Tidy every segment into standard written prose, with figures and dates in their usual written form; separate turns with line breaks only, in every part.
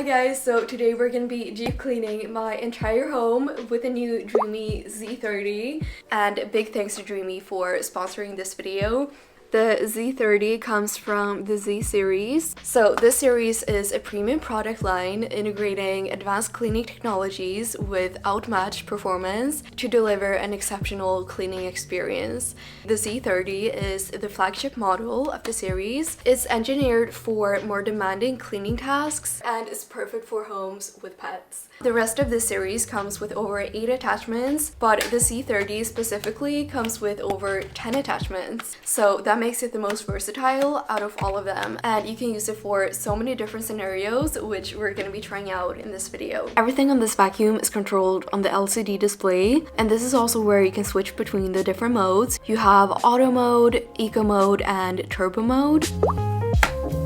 Hi guys, so today we're gonna be deep cleaning my entire home with a new Dreame Z30, and big thanks to Dreame for sponsoring this video. The Z30 comes from the Z series. So this series is a premium product line integrating advanced cleaning technologies with outmatched performance to deliver an exceptional cleaning experience. The Z30 is the flagship model of the series. It's engineered for more demanding cleaning tasks and is perfect for homes with pets. The rest of this series comes with over 8 attachments, but the Z30 specifically comes with over 10 attachments. So that makes it the most versatile out of all of them, and you can use it for so many different scenarios, which we're going to be trying out in this video. Everything on this vacuum is controlled on the LCD display, and this is also where you can switch between the different modes. You have auto mode, eco mode, and turbo mode.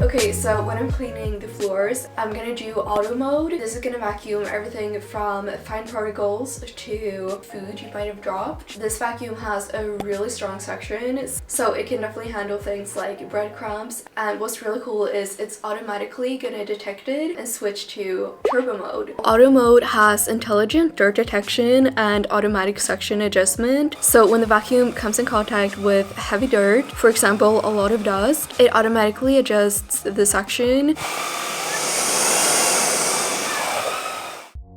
Okay, so when I'm cleaning the floors, I'm gonna do auto mode. This is gonna vacuum everything from fine particles to food you might have dropped. This vacuum has a really strong suction, so it can definitely handle things like breadcrumbs. And what's really cool is it's automatically gonna detect it and switch to turbo mode. Auto mode has intelligent dirt detection and automatic suction adjustment. So when the vacuum comes in contact with heavy dirt, for example, a lot of dust, it automatically adjusts the suction.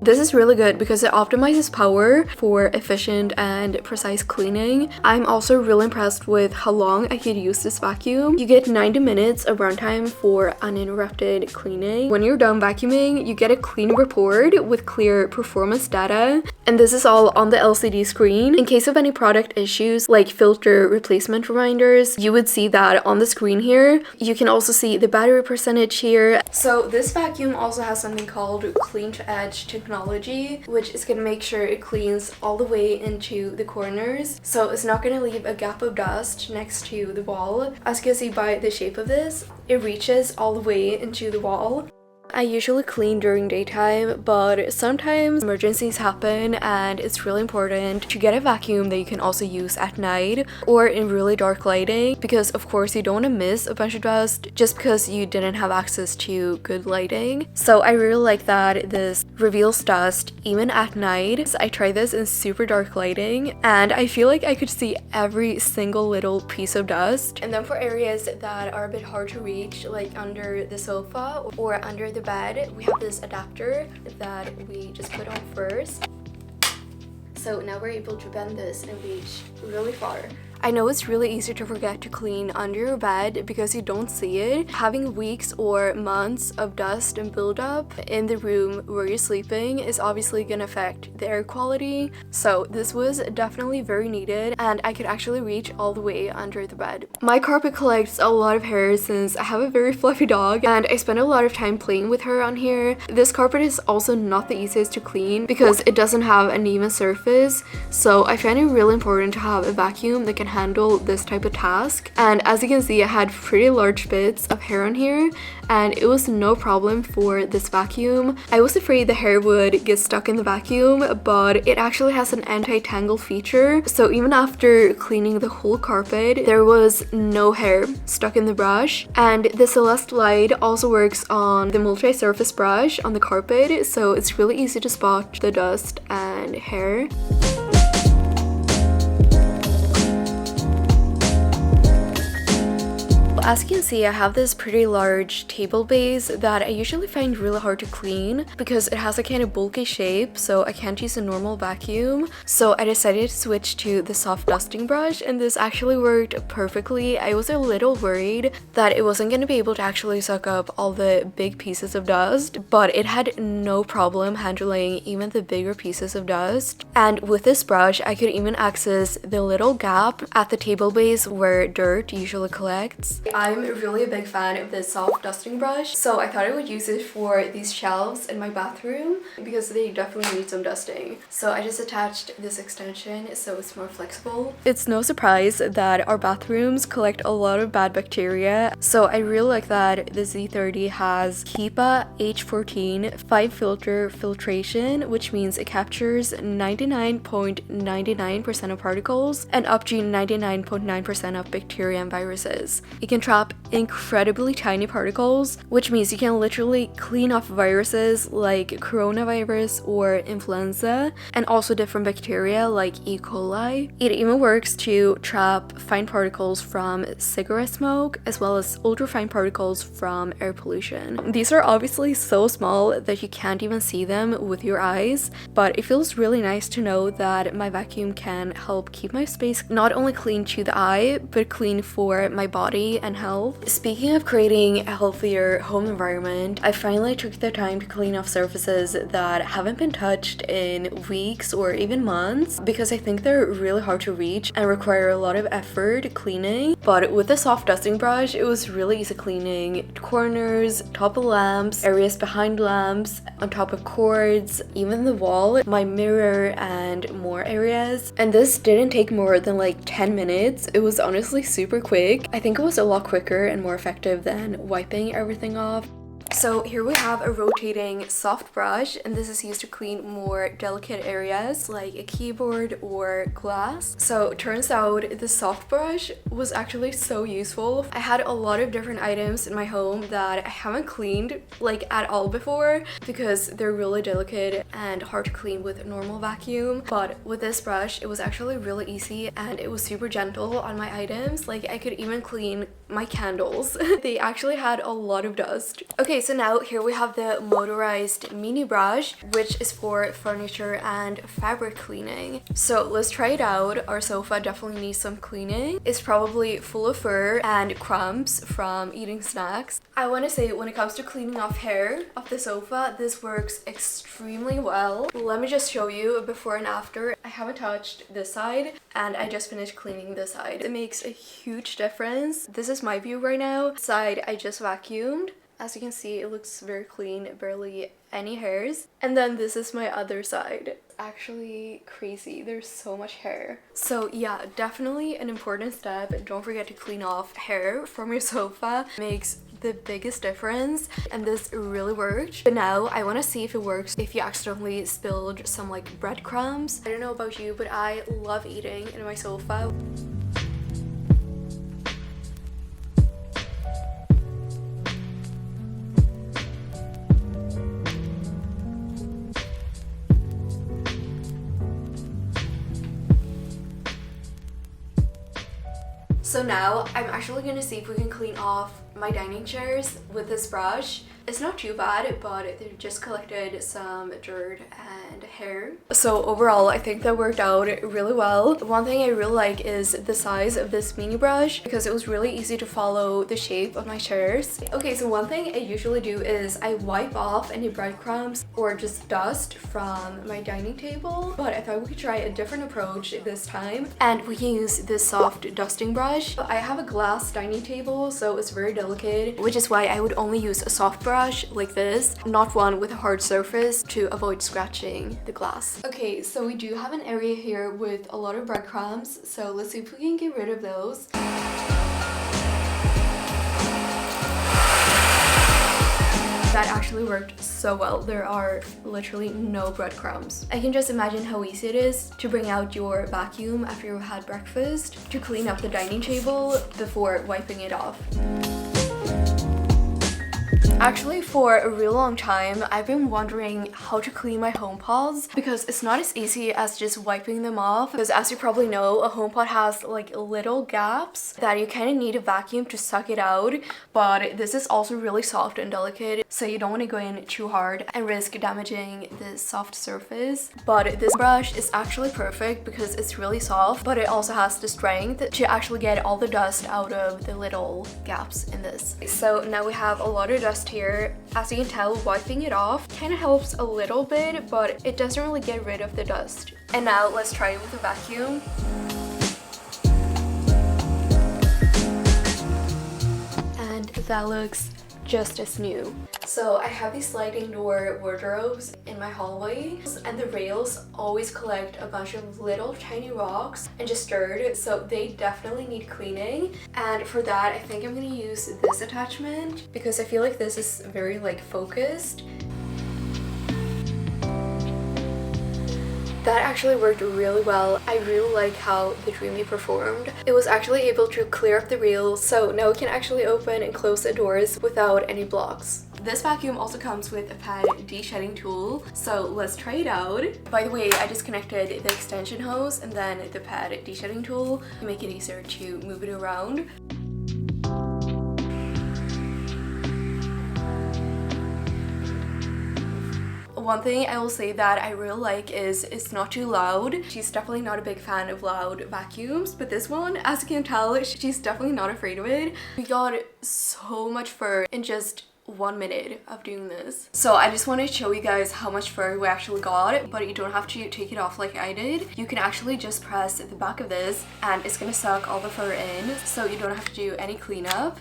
This is really good because it optimizes power for efficient and precise cleaning. I'm also really impressed with how long I could use this vacuum. You get 90 minutes of runtime for uninterrupted cleaning. When you're done vacuuming, you get a clean report with clear performance data. And this is all on the LCD screen. In case of any product issues like filter replacement reminders, you would see that on the screen here. You can also see the battery percentage here. So this vacuum also has something called clean to edge technology, which is going to make sure it cleans all the way into the corners, so it's not going to leave a gap of dust next to the wall. As you can see by the shape of this, it reaches all the way into the wall. I usually clean during daytime, but sometimes emergencies happen and it's really important to get a vacuum that you can also use at night or in really dark lighting, because of course you don't want to miss a bunch of dust just because you didn't have access to good lighting. So I really like that this reveals dust even at night. So I tried this in super dark lighting and I feel like I could see every single little piece of dust. And then for areas that are a bit hard to reach, like under the sofa or under the bed, we have this adapter that we just put on first. So now we're able to bend this and reach really far. I know it's really easy to forget to clean under your bed because you don't see it. Having weeks or months of dust and buildup in the room where you're sleeping is obviously gonna affect the air quality. So this was definitely very needed, and I could actually reach all the way under the bed. My carpet collects a lot of hair since I have a very fluffy dog and I spend a lot of time playing with her on here. This carpet is also not the easiest to clean because it doesn't have an even surface, so I find it really important to have a vacuum that can handle this type of task. And as you can see, I had pretty large bits of hair on here and it was no problem for this vacuum. I was afraid the hair would get stuck in the vacuum, but it actually has an anti-tangle feature, so even after cleaning the whole carpet there was no hair stuck in the brush. And the Celeste light also works on the multi-surface brush on the carpet, so it's really easy to spot the dust and hair. As you can see, I have this pretty large table base that I usually find really hard to clean because it has a kind of bulky shape, so I can't use a normal vacuum. So I decided to switch to the soft dusting brush, and this actually worked perfectly. I was a little worried that it wasn't going to be able to actually suck up all the big pieces of dust, but it had no problem handling even the bigger pieces of dust. And with this brush, I could even access the little gap at the table base where dirt usually collects. I'm really a big fan of this soft dusting brush, so I thought I would use it for these shelves in my bathroom because they definitely need some dusting. So I just attached this extension so it's more flexible. It's no surprise that our bathrooms collect a lot of bad bacteria, so I really like that the Z30 has HEPA H14 5 filter filtration, which means it captures 99.99% of particles and up to 99.9% of bacteria and viruses. It can trap incredibly tiny particles, which means you can literally clean off viruses like coronavirus or influenza, and also different bacteria like E. coli. It even works to trap fine particles from cigarette smoke, as well as ultrafine particles from air pollution. These are obviously so small that you can't even see them with your eyes, but it feels really nice to know that my vacuum can help keep my space not only clean to the eye, but clean for my body and health. Speaking of creating a healthier home environment, I finally took the time to clean off surfaces that haven't been touched in weeks or even months, because I think they're really hard to reach and require a lot of effort cleaning. But with a soft dusting brush, it was really easy cleaning corners, top of lamps, areas behind lamps, on top of cords, even the wall, my mirror, and more areas. And this didn't take more than like 10 minutes. It was honestly super quick. I think it was a lot quicker and more effective than wiping everything off. So here we have a rotating soft brush, and this is used to clean more delicate areas like a keyboard or glass. So it turns out the soft brush was actually so useful. I had a lot of different items in my home that I haven't cleaned like at all before, because they're really delicate and hard to clean with a normal vacuum. But with this brush, it was actually really easy, and it was super gentle on my items. Like I could even clean my candles. They actually had a lot of dust. Okay, so now here we have the motorized mini brush, which is for furniture and fabric cleaning. So let's try it out. Our sofa definitely needs some cleaning. It's probably full of fur and crumbs from eating snacks. I want to say, when it comes to cleaning off hair off the sofa, this works extremely well. Let me just show you a before and after. I haven't touched this side, and I just finished cleaning this side. It makes a huge difference. This is my view right now. Side I just vacuumed. As you can see, it looks very clean, barely any hairs. And then this is my other side. Actually crazy, there's so much hair. So yeah, definitely an important step. Don't forget to clean off hair from your sofa. It makes the biggest difference, and this really worked. But now I want to see if it works if you accidentally spilled some like breadcrumbs. I don't know about you, but I love eating in my sofa. So now I'm actually gonna see if we can clean off my dining chairs with this brush. It's not too bad, but they just collected some dirt and hair. So overall, I think that worked out really well. One thing I really like is the size of this mini brush, because it was really easy to follow the shape of my chairs. Okay, so one thing I usually do is I wipe off any breadcrumbs or just dust from my dining table. But I thought we could try a different approach this time, and we can use this soft dusting brush. I have a glass dining table, so it's very delicate, which is why I would only use a soft brush like this, not one with a hard surface, to avoid scratching the glass. Okay, so we do have an area here with a lot of breadcrumbs, so let's see if we can get rid of those. That actually worked so well. There are literally no breadcrumbs. I can just imagine how easy it is to bring out your vacuum after you've had breakfast to clean up the dining table before wiping it off. Actually, for a real long time, I've been wondering how to clean my HomePods, because it's not as easy as just wiping them off. Because as you probably know, a HomePod has like little gaps that you kind of need a vacuum to suck it out. But this is also really soft and delicate, so you don't want to go in too hard and risk damaging the soft surface. But this brush is actually perfect because it's really soft, but it also has the strength to actually get all the dust out of the little gaps in this. So now we have a lot of dust here. As you can tell, wiping it off kind of helps a little bit, but it doesn't really get rid of the dust. And now let's try it with a vacuum. And that looks just as new. So I have these sliding door wardrobes in my hallway, and the rails always collect a bunch of little tiny rocks and just dirt, so they definitely need cleaning. And for that, I think I'm gonna use this attachment because I feel like this is very like focused. That actually worked really well. I really like how the Dreame performed. It was actually able to clear up the reels, so now we can actually open and close the doors without any blocks. This vacuum also comes with a pad de-shedding tool, so let's try it out. By the way, I just connected the extension hose and then the pad de-shedding tool to make it easier to move it around. One thing I will say that I really like is it's not too loud. She's definitely not a big fan of loud vacuums, but this one, as you can tell, she's definitely not afraid of it. We got so much fur in just 1 minute of doing this. So I just want to show you guys how much fur we actually got, but you don't have to take it off like I did. You can actually just press the back of this and it's gonna suck all the fur in, so you don't have to do any cleanup.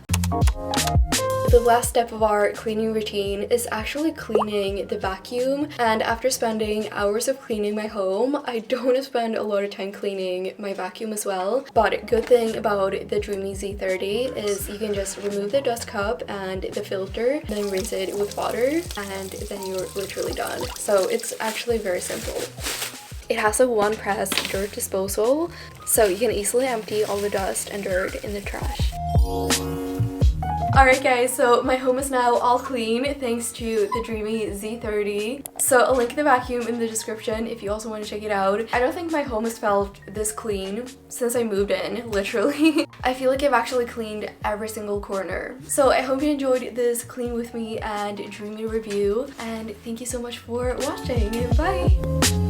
The last step of our cleaning routine is actually cleaning the vacuum, and after spending hours of cleaning my home, I don't want to spend a lot of time cleaning my vacuum as well. But good thing about the Dreame Z30 is you can just remove the dust cup and the filter, then rinse it with water, and then you're literally done. So it's actually very simple. It has a one press dirt disposal, so you can easily empty all the dust and dirt in the trash. Alright guys, so my home is now all clean thanks to the Dreame Z30. So I'll link the vacuum in the description if you also want to check it out. I don't think my home has felt this clean since I moved in, literally. I feel like I've actually cleaned every single corner. So I hope you enjoyed this clean with me and Dreame review, and thank you so much for watching. Bye!